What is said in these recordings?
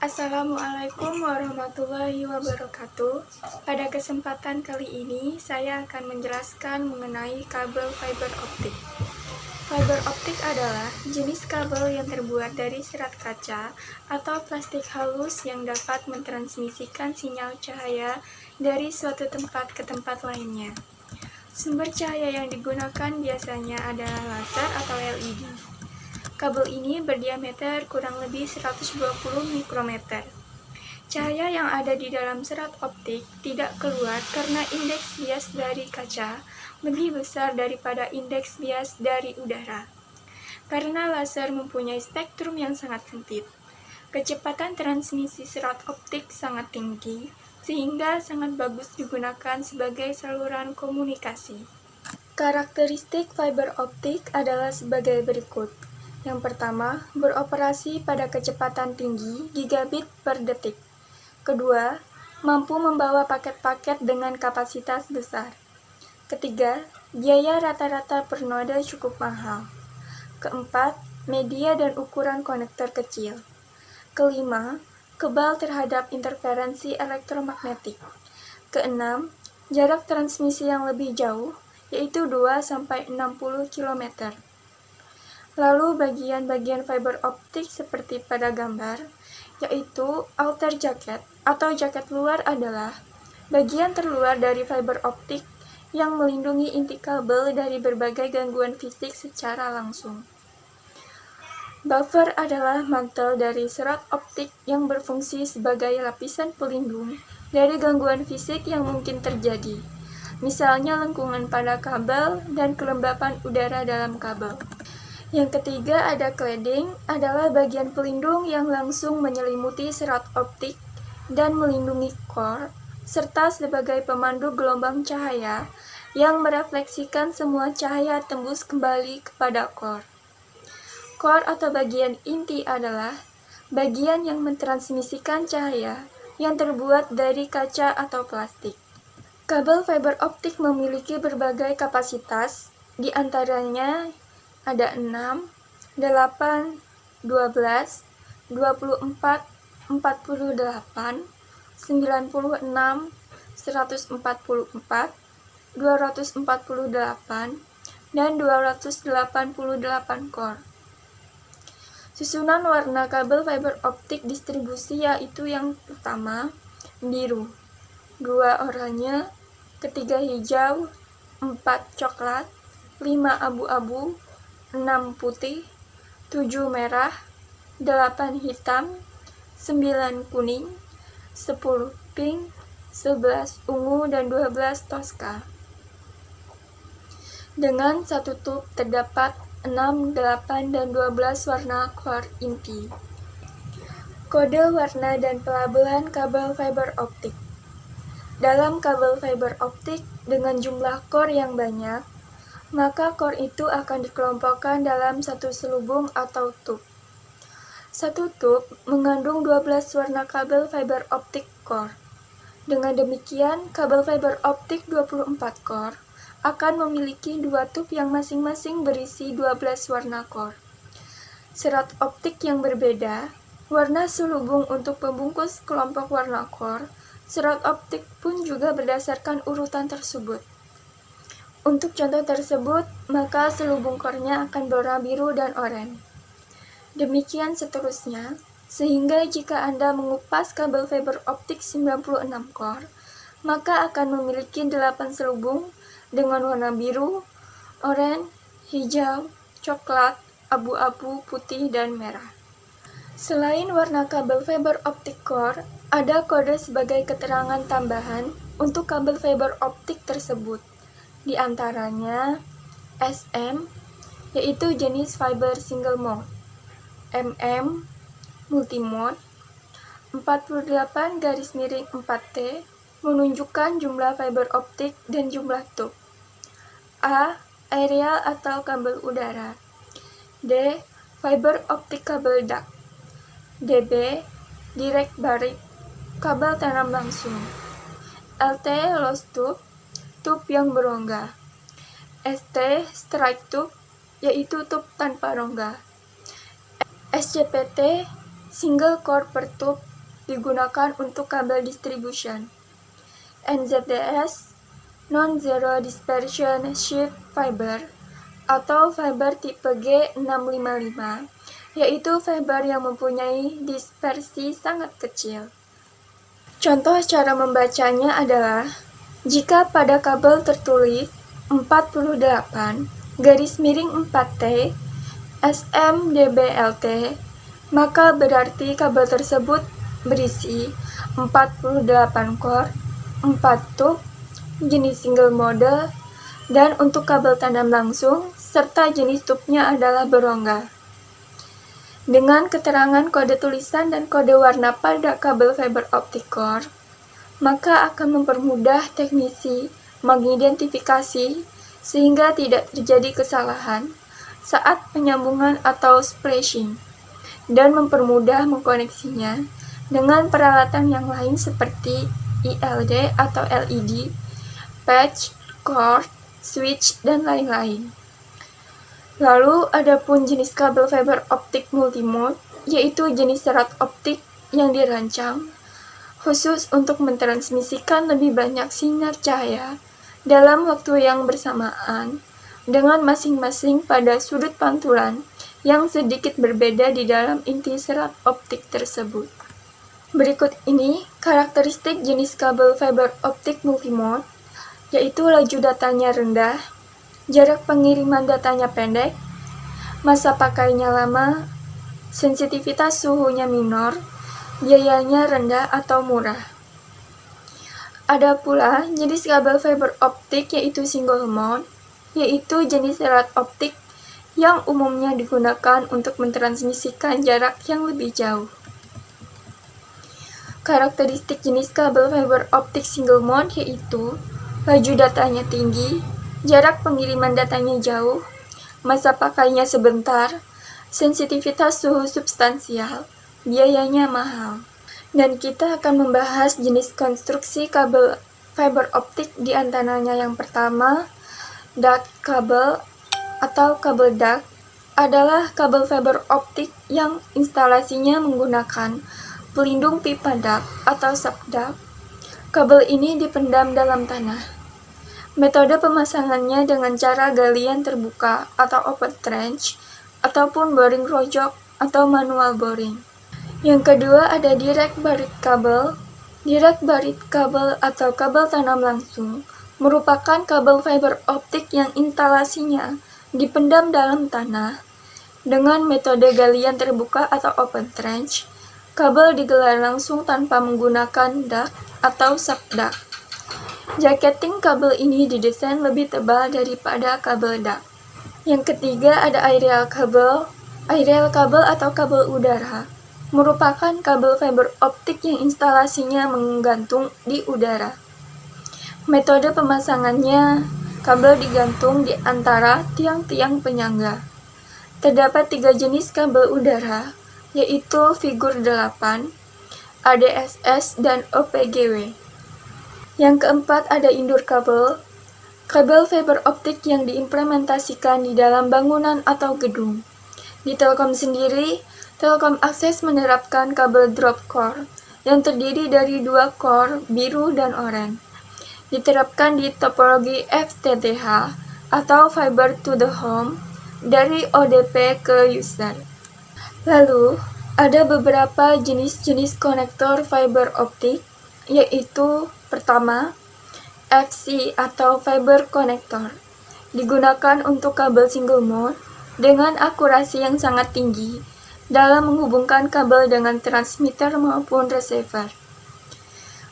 Assalamualaikum warahmatullahi wabarakatuh. Pada kesempatan kali ini, saya akan menjelaskan mengenai kabel fiber optik. Fiber optik adalah jenis kabel yang terbuat dari serat kaca atau plastik halus yang dapat mentransmisikan sinyal cahaya dari suatu tempat ke tempat lainnya. Sumber cahaya yang digunakan biasanya adalah laser atau LED. Kabel ini berdiameter kurang lebih 120 mikrometer. Cahaya yang ada di dalam serat optik tidak keluar karena indeks bias dari kaca lebih besar daripada indeks bias dari udara. Karena laser mempunyai spektrum yang sangat sempit, kecepatan transmisi serat optik sangat tinggi, sehingga sangat bagus digunakan sebagai saluran komunikasi. Karakteristik fiber optik adalah sebagai berikut. Yang pertama, beroperasi pada kecepatan tinggi gigabit per detik. Kedua, mampu membawa paket-paket dengan kapasitas besar. Ketiga, biaya rata-rata per node cukup mahal. Keempat, media dan ukuran konektor kecil. Kelima, kebal terhadap interferensi elektromagnetik. Keenam, jarak transmisi yang lebih jauh, yaitu 2-60 km. Lalu bagian-bagian fiber optik seperti pada gambar, yaitu outer jacket atau jaket luar adalah bagian terluar dari fiber optik yang melindungi inti kabel dari berbagai gangguan fisik secara langsung. Buffer adalah mantel dari serat optik yang berfungsi sebagai lapisan pelindung dari gangguan fisik yang mungkin terjadi, misalnya lengkungan pada kabel dan kelembapan udara dalam kabel. Yang ketiga ada cladding, adalah bagian pelindung yang langsung menyelimuti serat optik dan melindungi core, serta sebagai pemandu gelombang cahaya yang merefleksikan semua cahaya tembus kembali kepada core. Core atau bagian inti adalah bagian yang mentransmisikan cahaya yang terbuat dari kaca atau plastik. Kabel fiber optik memiliki berbagai kapasitas, di antaranya ada 6, 8, 12, 24, 48, 96, 144, 248, dan 288 core. Susunan warna kabel fiber optik distribusi yaitu yang pertama, biru, 2 oranye, ketiga hijau, 4 coklat, 5 abu-abu, 6 putih, 7 merah, 8 hitam, 9 kuning, 10 pink, 11 ungu, dan 12 toska. Dengan satu tub terdapat 6, 8, dan 12 warna core inti. Kode warna dan pelabelan kabel fiber optik. Dalam kabel fiber optik dengan jumlah core yang banyak, maka core itu akan dikelompokkan dalam satu selubung atau tub. Satu tub mengandung 12 warna kabel fiber optik core. Dengan demikian, kabel fiber optik 24 core akan memiliki 2 tub yang masing-masing berisi 12 warna core. Serat optik yang berbeda, warna selubung untuk pembungkus kelompok warna core, serat optik pun juga berdasarkan urutan tersebut. Untuk contoh tersebut, maka selubung core-nya akan berwarna biru dan oranye. Demikian seterusnya, sehingga jika Anda mengupas kabel fiber optik 96 core, maka akan memiliki 8 selubung dengan warna biru, oranye, hijau, coklat, abu-abu, putih, dan merah. Selain warna kabel fiber optik core, ada kode sebagai keterangan tambahan untuk kabel fiber optik tersebut. Di antaranya SM, yaitu jenis fiber single mode, MM, multimode, 48-4T, menunjukkan jumlah fiber optik dan jumlah tub. A, aerial atau kabel udara. D, fiber optik kabel duct. DB, direct buried, kabel tanam langsung. LT, lost tube, tub yang berongga. ST, strike tube, yaitu tub tanpa rongga. SCPT, single core per tube, digunakan untuk kabel distribution. NZDS Non-Zero Dispersion Sheet Fiber atau fiber tipe G655, yaitu fiber yang mempunyai dispersi sangat kecil. Contoh cara membacanya adalah, jika pada kabel tertulis 48-4T SMDBLT, maka berarti kabel tersebut berisi 48 core, 4 tube, jenis single mode, dan untuk kabel tanam langsung, serta jenis tubnya adalah berongga. Dengan keterangan kode tulisan dan kode warna pada kabel fiber optic core, maka akan mempermudah teknisi mengidentifikasi sehingga tidak terjadi kesalahan saat penyambungan atau splashing, dan mempermudah mengkoneksinya dengan peralatan yang lain seperti ILD atau LED, patch, cord, switch, dan lain-lain. Lalu, ada pun jenis kabel fiber optik multimode, yaitu jenis serat optik yang dirancang khusus untuk mentransmisikan lebih banyak sinar cahaya dalam waktu yang bersamaan dengan masing-masing pada sudut pantulan yang sedikit berbeda di dalam inti serat optik tersebut. Berikut ini karakteristik jenis kabel fiber optik multimode, yaitu laju datanya rendah, jarak pengiriman datanya pendek, masa pakainya lama, sensitivitas suhunya minor, biayanya rendah atau murah. Ada pula jenis kabel fiber optik yaitu single mode, yaitu jenis serat optik yang umumnya digunakan untuk mentransmisikan jarak yang lebih jauh. Karakteristik jenis kabel fiber optik single mode yaitu laju datanya tinggi, jarak pengiriman datanya jauh, masa pakainya sebentar, sensitivitas suhu substansial, biayanya mahal. Dan kita akan membahas jenis konstruksi kabel fiber optik, di antaranya yang pertama, duct kabel atau kabel duct adalah kabel fiber optik yang instalasinya menggunakan pelindung pipa duct atau subduct. Kabel ini dipendam dalam tanah. Metode pemasangannya dengan cara galian terbuka atau open trench, ataupun boring rojok atau manual boring. Yang kedua ada direct buried kabel. Direct buried kabel atau kabel tanam langsung merupakan kabel fiber optik yang instalasinya dipendam dalam tanah dengan metode galian terbuka atau open trench. Kabel digelar langsung tanpa menggunakan duct atau subduct. Jacketing kabel ini didesain lebih tebal daripada kabel duct. Yang ketiga ada aerial kabel. Aerial kabel atau kabel udara merupakan kabel fiber optik yang instalasinya menggantung di udara. Metode pemasangannya, kabel digantung di antara tiang-tiang penyangga. Terdapat 3 jenis kabel udara, yaitu figur 8, ADSS, dan OPGW. Yang keempat ada indoor kabel, kabel fiber optik yang diimplementasikan di dalam bangunan atau gedung. Di Telkom sendiri, Telkom Akses menerapkan kabel drop core yang terdiri dari 2 core biru dan oranye. Diterapkan di topologi FTTH atau Fiber to the Home dari ODP ke user. Lalu, ada beberapa jenis-jenis konektor fiber optik, yaitu pertama, FC atau fiber connector. Digunakan untuk kabel single mode dengan akurasi yang sangat tinggi dalam menghubungkan kabel dengan transmitter maupun receiver.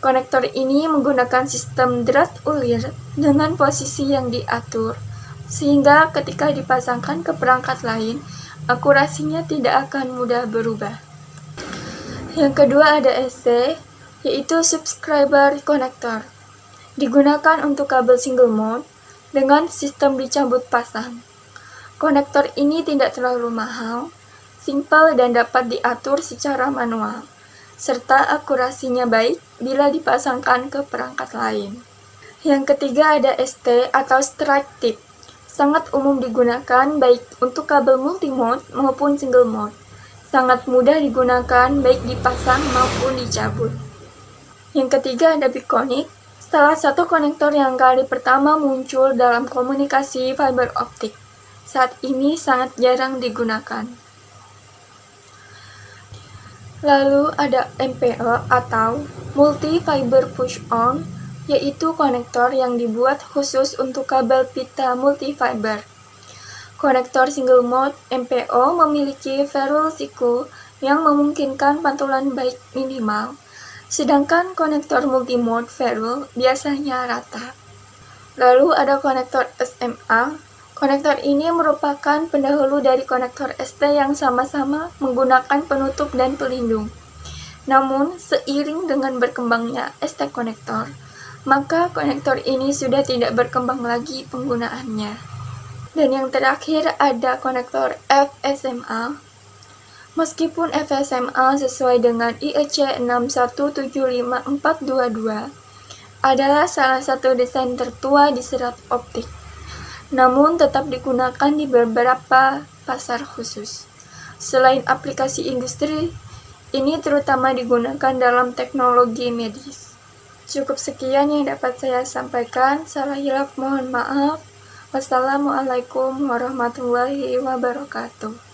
Konektor ini menggunakan sistem drat ulir dengan posisi yang diatur, sehingga ketika dipasangkan ke perangkat lain, akurasinya tidak akan mudah berubah. Yang kedua ada SC, yaitu subscriber connector. Digunakan untuk kabel single mode dengan sistem dicabut pasang. Konektor ini tidak terlalu mahal, simpel dan dapat diatur secara manual, serta akurasinya baik bila dipasangkan ke perangkat lain. Yang ketiga ada ST atau strike tip. Sangat umum digunakan baik untuk kabel multimode maupun single mode. sangat mudah digunakan baik dipasang maupun dicabut. Yang ketiga ada Biconic, salah satu konektor yang kali pertama muncul dalam komunikasi fiber optik. Saat ini sangat jarang digunakan. Lalu ada MPO atau Multi Fiber Push-On, yaitu konektor yang dibuat khusus untuk kabel pita multifiber. Konektor single mode MPO memiliki ferrule siku yang memungkinkan pantulan baik minimal, sedangkan konektor multimode ferrule biasanya rata. Lalu ada konektor SMA. Konektor ini merupakan pendahulu dari konektor ST yang sama-sama menggunakan penutup dan pelindung. Namun, seiring dengan berkembangnya ST konektor, maka konektor ini sudah tidak berkembang lagi penggunaannya. Dan yang terakhir ada konektor FSMA. Meskipun FSMA sesuai dengan IEC 6175422 adalah salah satu desain tertua di serat optik, namun tetap digunakan di beberapa pasar khusus. Selain aplikasi industri, ini terutama digunakan dalam teknologi medis. Cukup sekian yang dapat saya sampaikan. Salah hilaf mohon maaf. Wassalamualaikum warahmatullahi wabarakatuh.